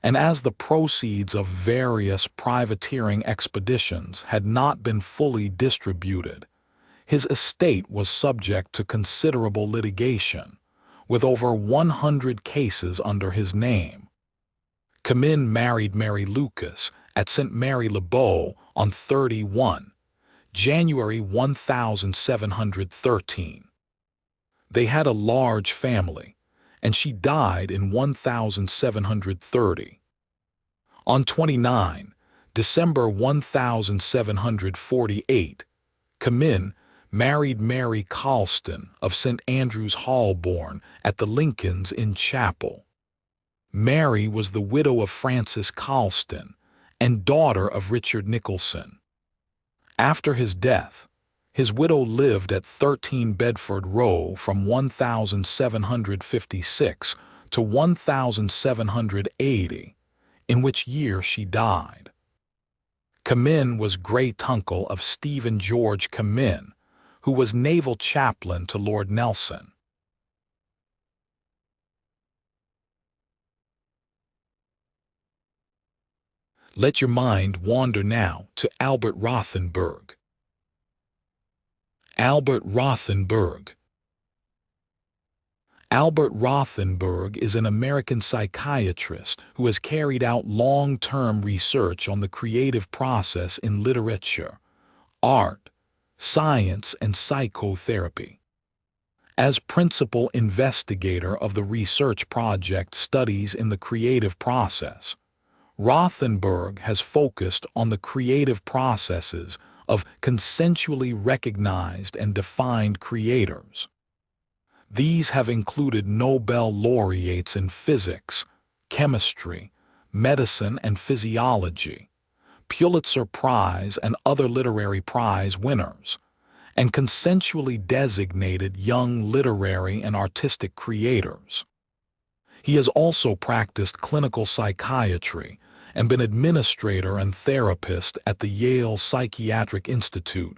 Speaker 1: and as the proceeds of various privateering expeditions had not been fully distributed, his estate was subject to considerable litigation, with over 100 cases under his name. Comyn married Mary Lucas at St. Mary le Bow on 31 January 1713. They had a large family, and she died in 1730. On 29 December 1748, Comyn married Mary Colston of St. Andrew's Holborn at the Lincolns Inn Chapel. Mary was the widow of Francis Colston and daughter of Richard Nicholson. After his death, his widow lived at 13 Bedford Row from 1756 to 1780, in which year she died. Comyn was great-uncle of Stephen George Comyn, who was naval chaplain to Lord Nelson. Let your mind wander now to Albert Rothenberg. Albert Rothenberg. Albert Rothenberg is an American psychiatrist who has carried out long-term research on the creative process in literature, art, science, and psychotherapy. As principal investigator of the research project Studies in the Creative Process, Rothenberg has focused on the creative processes of consensually recognized and defined creators. These have included Nobel laureates in physics, chemistry, medicine, and physiology, Pulitzer Prize and other literary prize winners, and consensually designated young literary and artistic creators. He has also practiced clinical psychiatry and been administrator and therapist at the Yale Psychiatric Institute,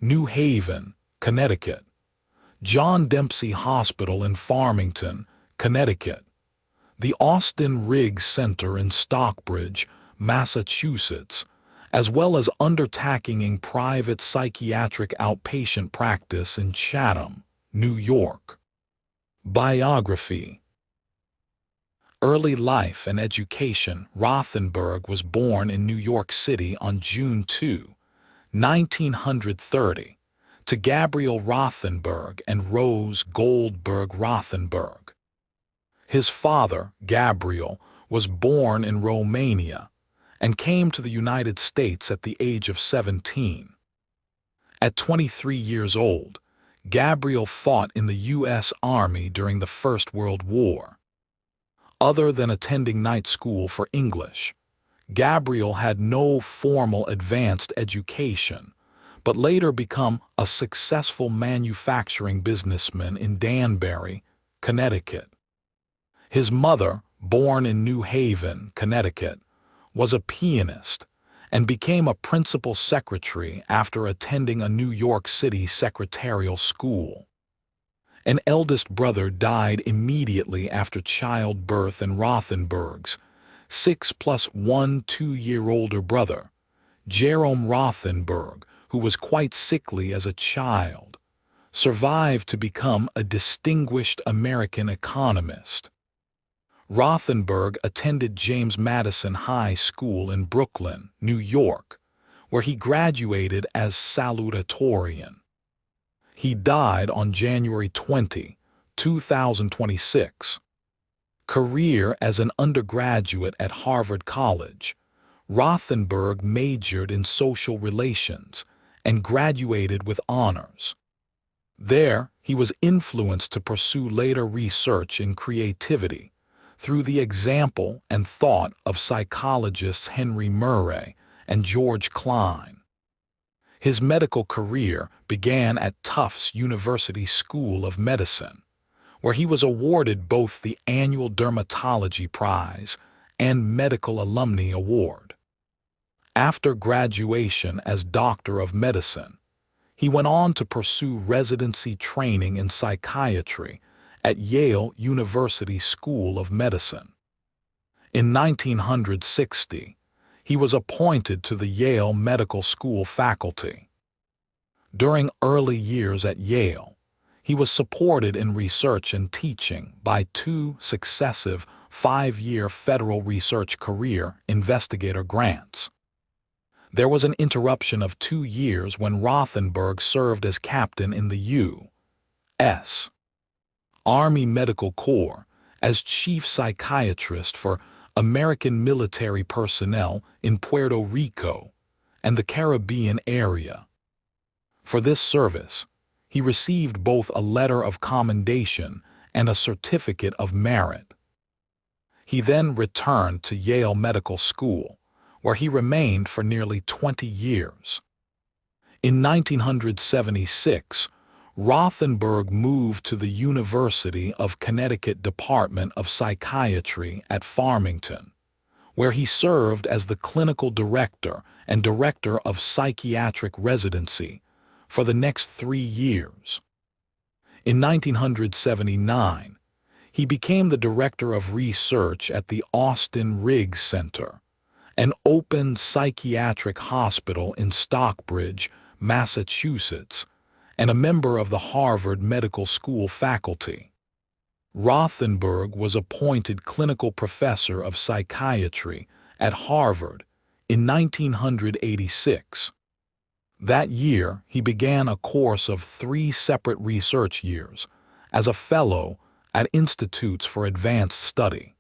Speaker 1: New Haven, Connecticut, John Dempsey Hospital in Farmington, Connecticut, the Austin Riggs Center in Stockbridge, Massachusetts, as well as undertaking private psychiatric outpatient practice in Chatham, New York. Biography. Early life and education. Rothenberg was born in New York City on June 2, 1930, to Gabriel Rothenberg and Rose Goldberg Rothenberg. His father, Gabriel, was born in Romania and came to the United States at the age of 17. At 23 years old, Gabriel fought in the U.S. Army during the First World War. Other than attending night school for English, Gabriel had no formal advanced education, but later became a successful manufacturing businessman in Danbury, Connecticut. His mother, born in New Haven, Connecticut, was a pianist and became a principal secretary after attending a New York City secretarial school. An eldest brother died immediately after childbirth, and Rothenberg's 6+1 2-year older brother, Jerome Rothenberg, who was quite sickly as a child, survived to become a distinguished American economist. Rothenberg attended James Madison High School in Brooklyn, New York, where he graduated as salutatorian. He died on January 20, 2026. Career. As an undergraduate at Harvard College, Rothenberg majored in social relations and graduated with honors. There, he was influenced to pursue later research in creativity through the example and thought of psychologists Henry Murray and George Klein. His medical career began at Tufts University School of Medicine, where he was awarded both the annual Dermatology Prize and Medical Alumni Award. After graduation as Doctor of Medicine, he went on to pursue residency training in psychiatry at Yale University School of Medicine. In 1960, he was appointed to the Yale Medical School faculty. During early years at Yale, he was supported in research and teaching by 2 successive 5-year federal research career investigator grants. There was an interruption of 2 years when Rothenberg served as captain in the U.S. Army Medical Corps as chief psychiatrist for American military personnel in Puerto Rico and the Caribbean area. For this service, he received both a letter of commendation and a certificate of merit. He then returned to Yale Medical School, where he remained for nearly 20 years. In 1976, Rothenberg moved to the University of Connecticut Department of Psychiatry at Farmington, where he served as the clinical director and director of psychiatric residency for the next 3 years. In 1979, he became the director of research at the Austin Riggs Center, an open psychiatric hospital in Stockbridge, Massachusetts, and a member of the Harvard Medical School faculty. Rothenberg was appointed clinical professor of psychiatry at Harvard in 1986. That year, he began a course of 3 separate research years as a fellow at Institutes for Advanced Study.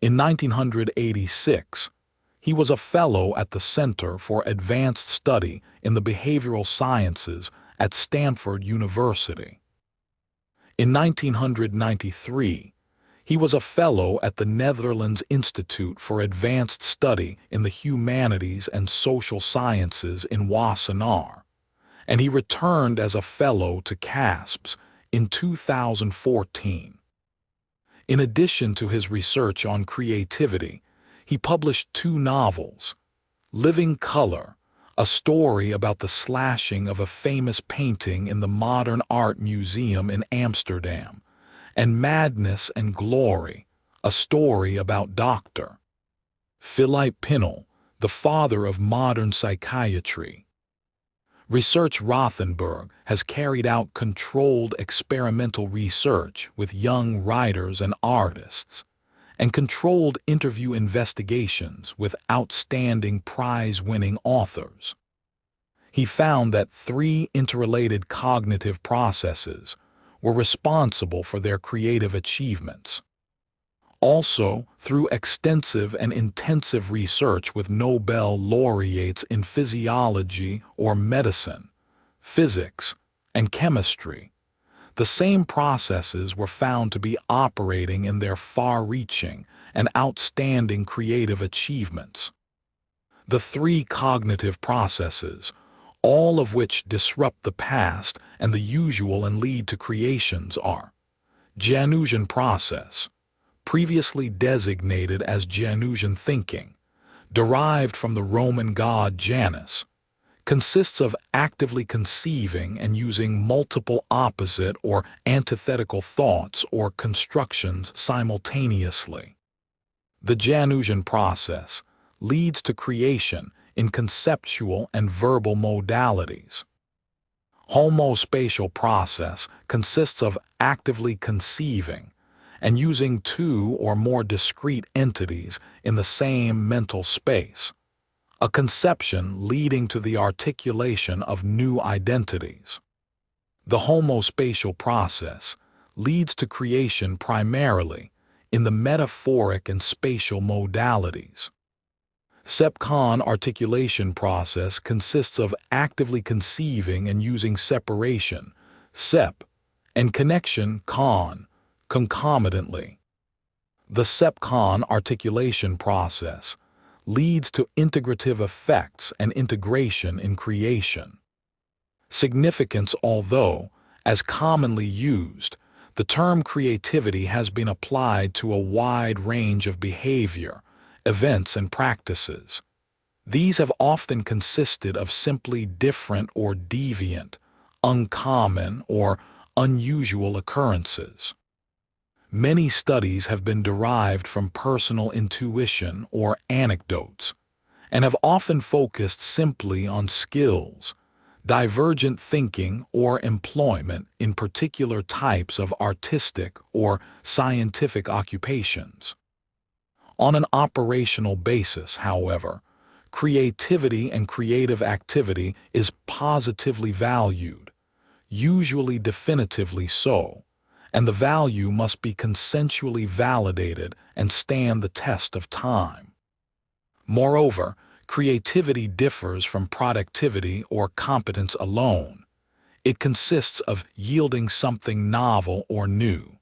Speaker 1: In 1986, he was a fellow at the Center for Advanced Study in the Behavioral Sciences at Stanford University. In 1993, he was a fellow at the Netherlands Institute for Advanced Study in the Humanities and Social Sciences in Wassenaar, and he returned as a fellow to CASPS in 2014. In addition to his research on creativity, he published 2 novels, Living Color, a story about the slashing of a famous painting in the Modern Art Museum in Amsterdam, and Madness and Glory, a story about Dr. Philippe Pinel, the father of modern psychiatry. Research Rothenberg has carried out controlled experimental research with young writers and artists, and controlled interview investigations with outstanding prize-winning authors. He found that 3 interrelated cognitive processes were responsible for their creative achievements. Also, through extensive and intensive research with Nobel laureates in physiology or medicine, physics, and chemistry, the same processes were found to be operating in their far-reaching and outstanding creative achievements. The 3 cognitive processes, all of which disrupt the past and the usual and lead to creations, are Janusian process, previously designated as Janusian thinking, derived from the Roman god Janus, consists of actively conceiving and using multiple opposite or antithetical thoughts or constructions simultaneously. The Janusian process leads to creation in conceptual and verbal modalities. Homospatial process consists of actively conceiving and using 2 or more discrete entities in the same mental space, a conception leading to the articulation of new identities. The homospatial process leads to creation primarily in the metaphoric and spatial modalities. Subcon articulation process consists of actively conceiving and using separation, sep, and connection, con, concomitantly. The subcon articulation process leads to integrative effects and integration in creation. Significance: although, as commonly used, the term creativity has been applied to a wide range of behavior, events, and practices. These have often consisted of simply different or deviant, uncommon, or unusual occurrences. Many studies have been derived from personal intuition or anecdotes, and have often focused simply on skills, divergent thinking, or employment in particular types of artistic or scientific occupations. On an operational basis, however, creativity and creative activity is positively valued, usually definitively so, and the value must be consensually validated and stand the test of time. Moreover, creativity differs from productivity or competence alone. It consists of yielding something novel or new.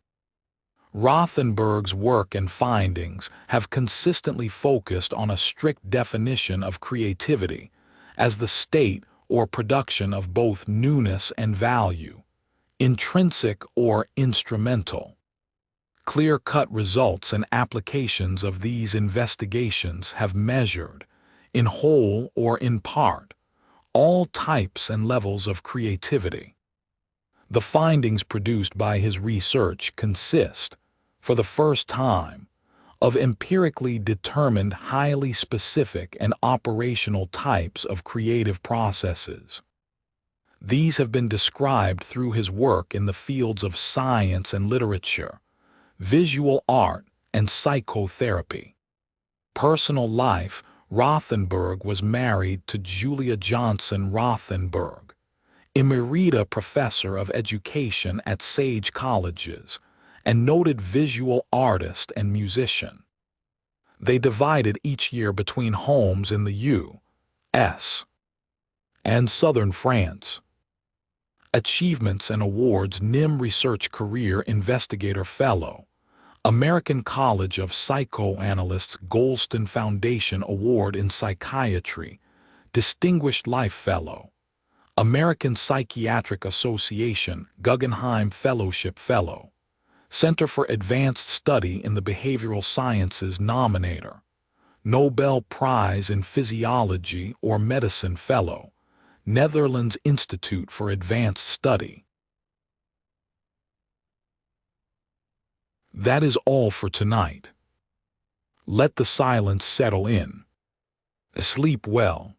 Speaker 1: Rothenberg's work and findings have consistently focused on a strict definition of creativity as the state or production of both newness and value, intrinsic or instrumental. Clear-cut results and applications of these investigations have measured, in whole or in part, all types and levels of creativity. The findings produced by his research consist, for the first time, of empirically determined highly specific and operational types of creative processes. These have been described through his work in the fields of science and literature, visual art, and psychotherapy. Personal life: Rothenberg was married to Julia Johnson Rothenberg, Emerita Professor of Education at Sage Colleges, and noted visual artist and musician. They divided each year between homes in the U.S. and southern France. Achievements and awards: NIM Research Career Investigator Fellow, American College of Psychoanalysts Goldstein Foundation Award in Psychiatry, Distinguished Life Fellow, American Psychiatric Association Guggenheim Fellowship Fellow, Center for Advanced Study in the Behavioral Sciences Nominator, Nobel Prize in Physiology or Medicine Fellow, Netherlands Institute for Advanced Study. That is all for tonight. Let the silence settle in. Sleep well.